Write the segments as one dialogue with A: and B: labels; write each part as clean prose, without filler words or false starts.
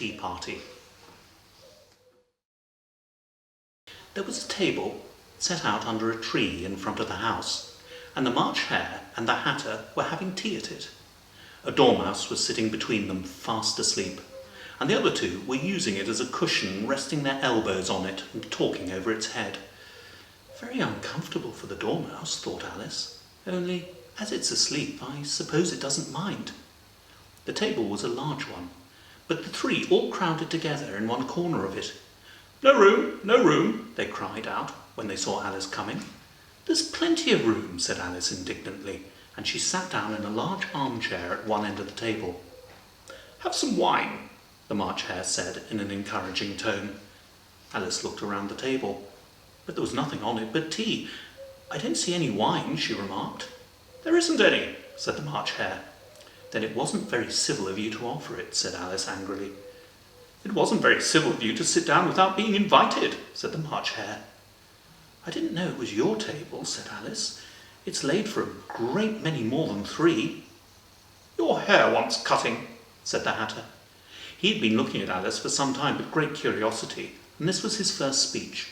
A: tea party. There was a table set out under a tree in front of the house, and the March Hare and the Hatter were having tea at it. A Dormouse was sitting between them, fast asleep, and the other two were using it as a cushion, resting their elbows on it and talking over its head. Very uncomfortable for the Dormouse, thought Alice, only as it's asleep, I suppose it doesn't mind. The table was a large one, but the three all crowded together in one corner of it. "No room, no room," they cried out when they saw Alice coming. "There's plenty of room," said Alice indignantly, and she sat down in a large armchair at one end of the table. "Have some wine," the March Hare said in an encouraging tone. Alice looked around the table, but there was nothing on it but tea. "I don't see any wine," she remarked. "There isn't any," said the March Hare. "Then it wasn't very civil of you to offer it," said Alice angrily. "It wasn't very civil of you to sit down without being invited," said the March Hare. "I didn't know it was your table," said Alice. "It's laid for a great many more than three." "Your hair wants cutting," said the Hatter. He had been looking at Alice for some time with great curiosity, and this was his first speech.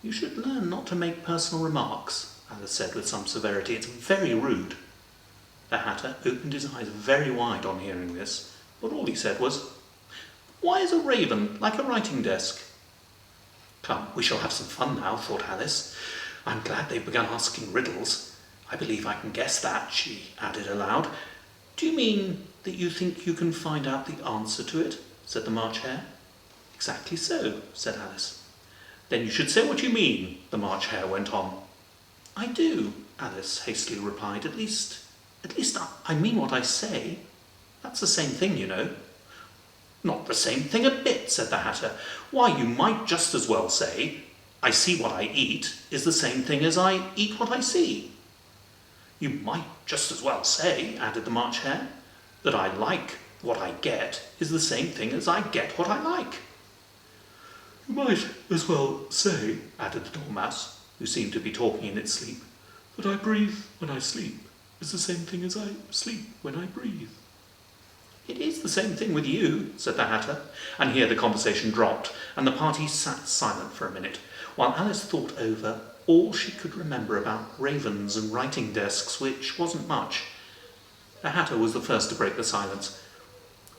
A: "You should learn not to make personal remarks," Alice said with some severity. "It's very rude." The Hatter opened his eyes very wide on hearing this, but all he said was, "Why is a raven like a writing desk?" "Come, we shall have some fun now," thought Alice. "I'm glad they've begun asking riddles. I believe I can guess that," she added aloud. "Do you mean that you think you can find out the answer to it?" said the March Hare. "Exactly so," said Alice. "Then you should say what you mean," the March Hare went on. "I do," Alice hastily replied. At least I mean what I say. That's the same thing, you know." "Not the same thing a bit," said the Hatter. "Why, you might just as well say, 'I see what I eat' is the same thing as 'I eat what I see.'" "You might just as well say," added the March Hare, "that 'I like what I get' is the same thing as 'I get what I like.'" "You might as well say," added the Dormouse, who seemed to be talking in its sleep, "that 'I breathe when I sleep' is the same thing as 'I sleep when I breathe.'" "It is the same thing with you," said the Hatter, and here the conversation dropped, and the party sat silent for a minute, while Alice thought over all she could remember about ravens and writing desks, which wasn't much. The Hatter was the first to break the silence.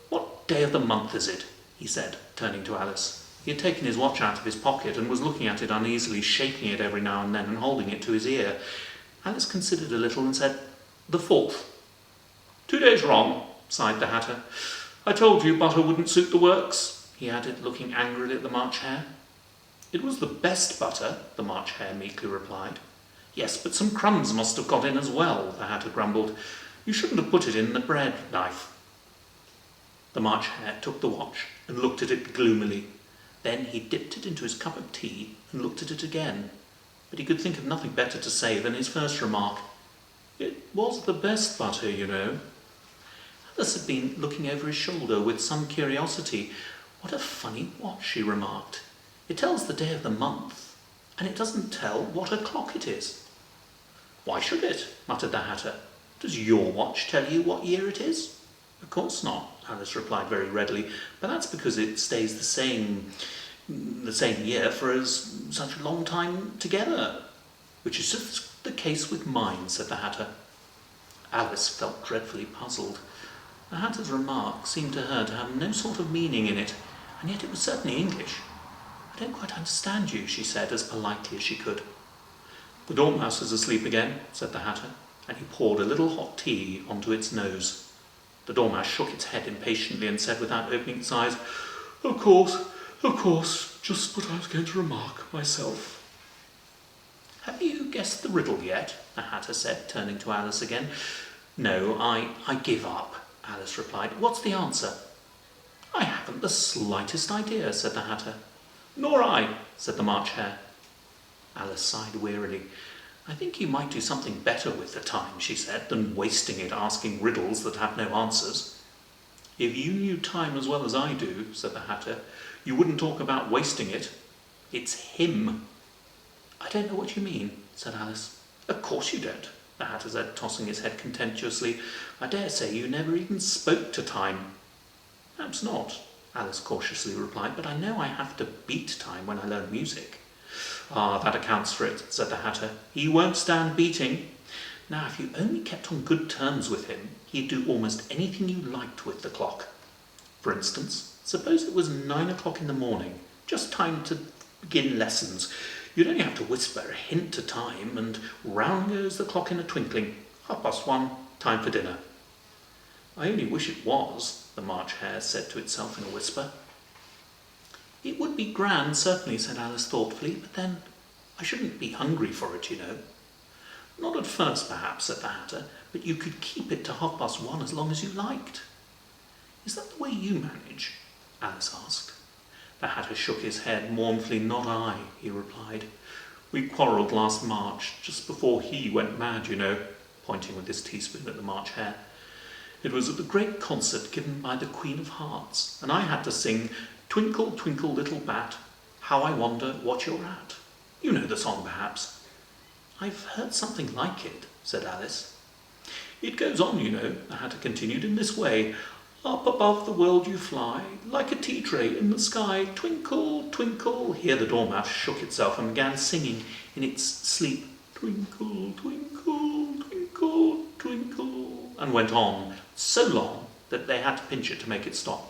A: "What day of the month is it?" he said, turning to Alice. He had taken his watch out of his pocket and was looking at it uneasily, shaking it every now and then and holding it to his ear. Alice considered a little and said, "The 4th. "2 days wrong," sighed the Hatter. "I told you butter wouldn't suit the works," he added, looking angrily at the March Hare. "It was the best butter," the March Hare meekly replied. "Yes, but some crumbs must have got in as well," the Hatter grumbled. "You shouldn't have put it in the bread knife." The March Hare took the watch and looked at it gloomily. Then he dipped it into his cup of tea and looked at it again, but he could think of nothing better to say than his first remark. "It was the best butter, you know." Alice had been looking over his shoulder with some curiosity. "What a funny watch," she remarked. "It tells the day of the month, and it doesn't tell what o'clock it is." "Why should it?" muttered the Hatter. "Does your watch tell you what year it is?" "Of course not," Alice replied very readily, "but that's because it stays the same year for such a long time together." "Which is just the case with mine," said the Hatter. Alice felt dreadfully puzzled. The Hatter's remark seemed to her to have no sort of meaning in it, and yet it was certainly English. "I don't quite understand you," she said, as politely as she could. "The Dormouse is asleep again," said the Hatter, and he poured a little hot tea onto its nose. The Dormouse shook its head impatiently and said without opening its eyes, of course, just what I was going to remark myself." "Have you guessed the riddle yet?" the Hatter said, turning to Alice again. "No, I give up," Alice replied. "What's the answer?" "I haven't the slightest idea," said the Hatter. "Nor I," said the March Hare. Alice sighed wearily. "I think you might do something better with the time," she said, "than wasting it asking riddles that have no answers." "If you knew time as well as I do," said the Hatter, "you wouldn't talk about wasting it. It's him." "I don't know what you mean," said Alice. "Of course you don't," the Hatter said, tossing his head contemptuously. "I dare say you never even spoke to time." "Perhaps not. Alice cautiously replied, but I know I have to beat time when I learn music. Ah, that accounts for it, said the Hatter. He won't stand beating. Now, if you only kept on good terms with him, he'd do almost anything you liked with the clock. For instance, suppose it was 9 o'clock in the morning, just time to begin lessons. You'd only have to whisper a hint to time, and round goes the clock in a twinkling. 1:30, time for dinner. I only wish it was, the March Hare said to itself in a whisper. It would be grand, certainly, said Alice thoughtfully, but then I shouldn't be hungry for it, you know. Not at first, perhaps, said the Hatter, but you could keep it to 1:30 as long as you liked. Is that the way you manage? Alice asked. The Hatter shook his head mournfully. Not I, he replied. We quarrelled last March, just before he went mad, you know, pointing with his teaspoon at the March Hare. It was at the great concert given by the Queen of Hearts, and I had to sing Twinkle, twinkle, little bat, how I wonder what you're at. You know the song, perhaps. I've heard something like it, said Alice. It goes on, you know, the Hatter continued, in this way. Up above the world you fly, like a tea tray in the sky, twinkle, twinkle. Here the Dormouse shook itself and began singing in its sleep, twinkle, twinkle, twinkle, twinkle, and went on so long that they had to pinch it to make it stop.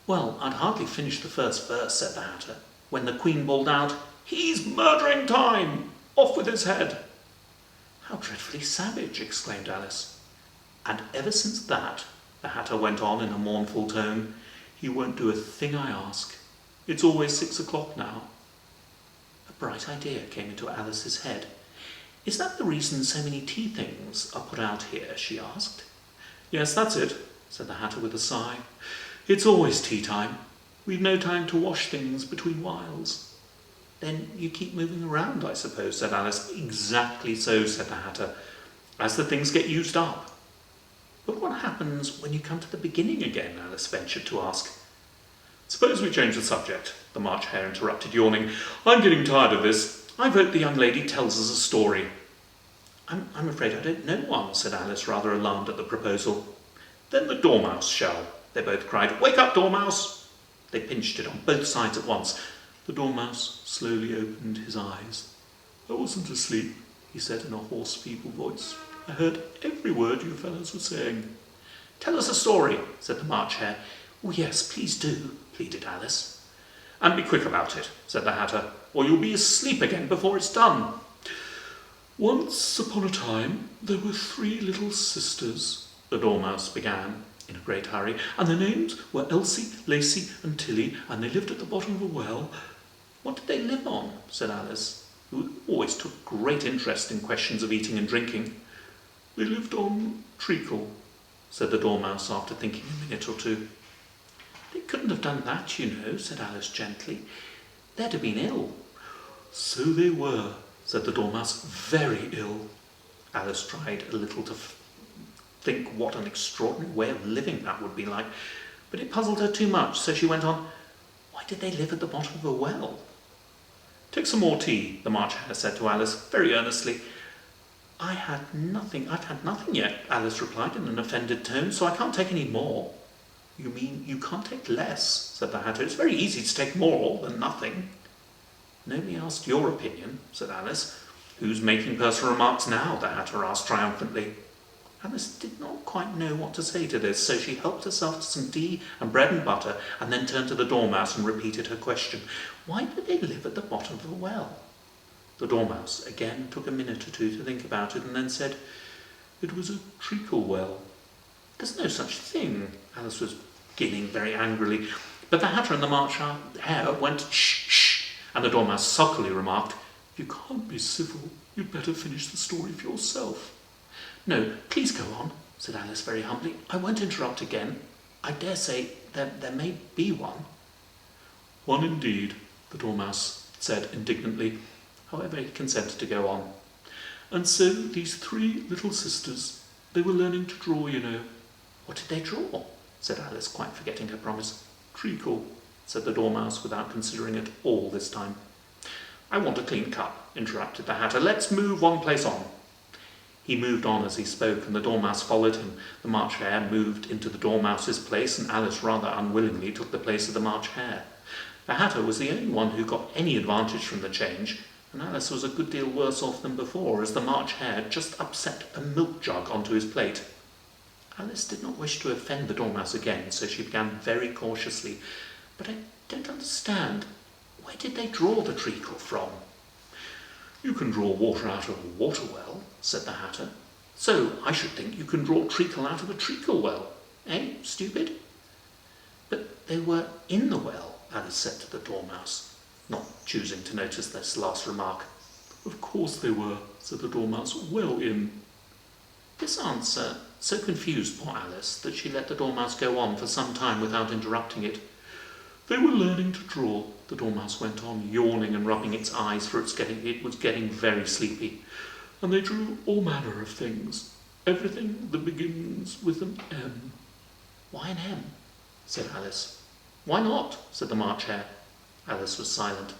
A: Well, I'd hardly finished the first verse, said the Hatter, when the Queen bawled out, He's murdering time! Off with his head! How dreadfully savage, exclaimed Alice. And ever since that, the Hatter went on in a mournful tone, he won't do a thing I ask. It's always 6 o'clock now. A bright idea came into Alice's head. Is that the reason so many tea things are put out here? She asked. Yes, that's it, said the Hatter with a sigh. It's always tea time. We've no time to wash things between whiles. Then you keep moving around, I suppose, said Alice. Exactly so, said the Hatter, as the things get used up. But what happens when you come to the beginning again? Alice ventured to ask. Suppose we change the subject, the March Hare interrupted, yawning. I'm getting tired of this. I vote the young lady tells us a story. I'm afraid I don't know one, said Alice, rather alarmed at the proposal. Then the Dormouse shall, they both cried. Wake up, Dormouse! They pinched it on both sides at once. The Dormouse slowly opened his eyes. I wasn't asleep, he said in a hoarse, feeble voice. I heard every word you fellows were saying. Tell us a story, said the March Hare. Oh, yes, please do, pleaded Alice. And be quick about it, said the Hatter, or you'll be asleep again before it's done. Once upon a time, there were 3 little sisters, the Dormouse began in a great hurry, and their names were Elsie, Lacey, and Tilly, and they lived at the bottom of a well. What did they live on? Said Alice, who always took great interest in questions of eating and drinking. They lived on treacle, said the Dormouse after thinking a minute or two. They couldn't have done that, you know, said Alice gently. They'd have been ill. So they were, said the Dormouse, very ill. Alice tried a little to think what an extraordinary way of living that would be like, but it puzzled her too much, so she went on, why did they live at the bottom of a well? Take some more tea, the March Hare said to Alice, very earnestly. I've had nothing yet, Alice replied in an offended tone, so I can't take any more. You mean you can't take less, said the Hatter. It's very easy to take more than nothing. Nobody asked your opinion, said Alice. Who's making personal remarks now? The Hatter asked triumphantly. Alice did not quite know what to say to this, so she helped herself to some tea and bread and butter, and then turned to the Dormouse and repeated her question. Why did they live at the bottom of a well? The Dormouse again took a minute or two to think about it, and then said, It was a treacle well. There's no such thing, Alice was beginning very angrily, but the Hatter and the March Hare went shh, shh, and the Dormouse sulkily remarked, You can't be civil. You'd better finish the story for yourself. No, please go on, said Alice very humbly. I won't interrupt again. I dare say there may be one. One indeed, the Dormouse said indignantly. However, he consented to go on. And so these 3 little sisters, they were learning to draw, you know. What did they draw? Said Alice, quite forgetting her promise. Treacle, said the Dormouse, without considering it all this time. I want a clean cup, interrupted the Hatter. Let's move one place on. He moved on as he spoke, and the Dormouse followed him. The March Hare moved into the Dormouse's place, and Alice rather unwillingly took the place of the March Hare. The Hatter was the only one who got any advantage from the change, and Alice was a good deal worse off than before, as the March Hare just upset a milk jug onto his plate. Alice did not wish to offend the Dormouse again, so she began very cautiously. "But I don't understand. Where did they draw the treacle from?" "You can draw water out of a water well," said the Hatter. "So I should think you can draw treacle out of a treacle well. Eh, stupid?" "But they were in the well," Alice said to the Dormouse, not choosing to notice this last remark. "Of course they were," said the Dormouse, "well in." This answer so confused poor Alice that she let the Dormouse go on for some time without interrupting it. "They were learning to draw," the Dormouse went on, yawning and rubbing its eyes, for it was getting very sleepy. "And they drew all manner of things. Everything that begins with an M." "Why an M?" said Alice. "Why not?" said the March Hare. Alice was silent.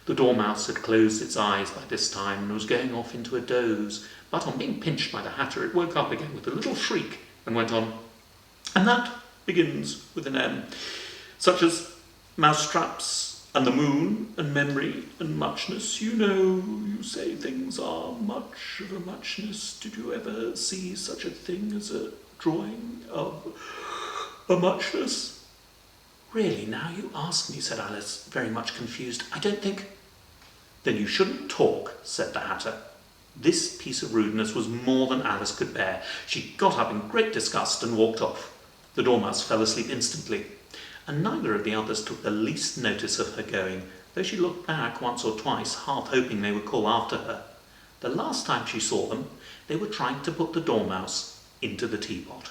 A: The Dormouse had closed its eyes by this time and was going off into a doze, but on being pinched by the Hatter it woke up again with a little shriek and went on, "And that begins with an M, such as mousetraps and the moon and memory and muchness. You know, you say things are much of a muchness. Did you ever see such a thing as a drawing of a muchness?" "Really, now you ask me," said Alice, very much confused. "I don't think—" "Then you shouldn't talk," said the Hatter. This piece of rudeness was more than Alice could bear. She got up in great disgust and walked off. The Dormouse fell asleep instantly, and neither of the others took the least notice of her going, though she looked back once or twice, half hoping they would call after her. The last time she saw them, they were trying to put the Dormouse into the teapot.